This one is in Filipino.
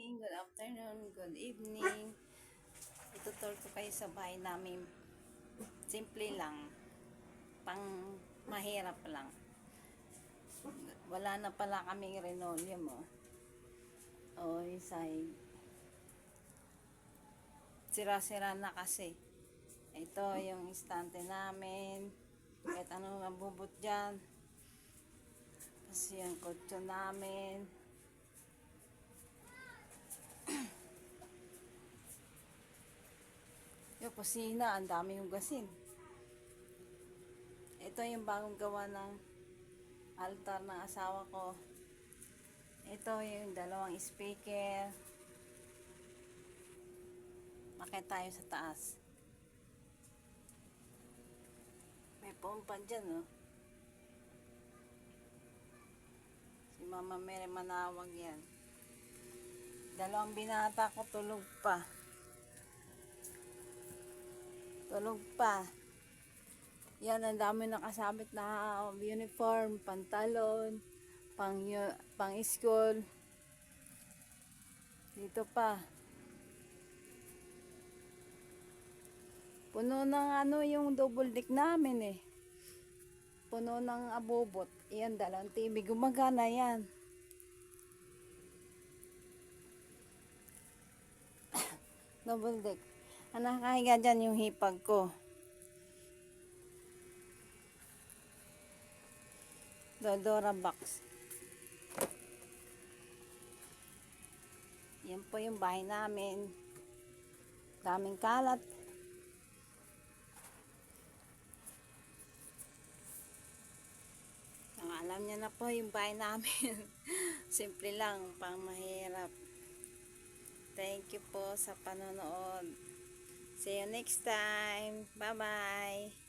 morning, good afternoon, good evening. Itutol ko kayo sa bahay namin. Simple lang. Pang mahirap lang. Wala na pala kaming linoleum, oh. O, yung side. Sira-sira na kasi. Ito yung istante namin. Kahit anong nabubot dyan. Kasi yung kotso namin. Yung kusina, ang dami hugasin. Ito yung bagong gawa ng altar ng asawa ko. Ito yung dalawang speaker. Makita tayo sa taas. May pompa dyan, oh. Si Mama Mary manawag yan. Dalawang binata ko tulog pa. Tulog pa. Yan, ang dami nakasabit na uniform, pantalon, pang school. Dito pa. Puno ng yung double deck namin, eh. Puno ng abobot. Yan, dalawang TV. Gumagana yan. Double deck. Ang nakahiga dyan yung hipag ko. Dodora box. Yan po yung bahay namin. Daming kalat. Alam niya na po yung bahay namin. Simple lang, pang mahirap. Thank you po sa panonood. See you next time. Bye-bye.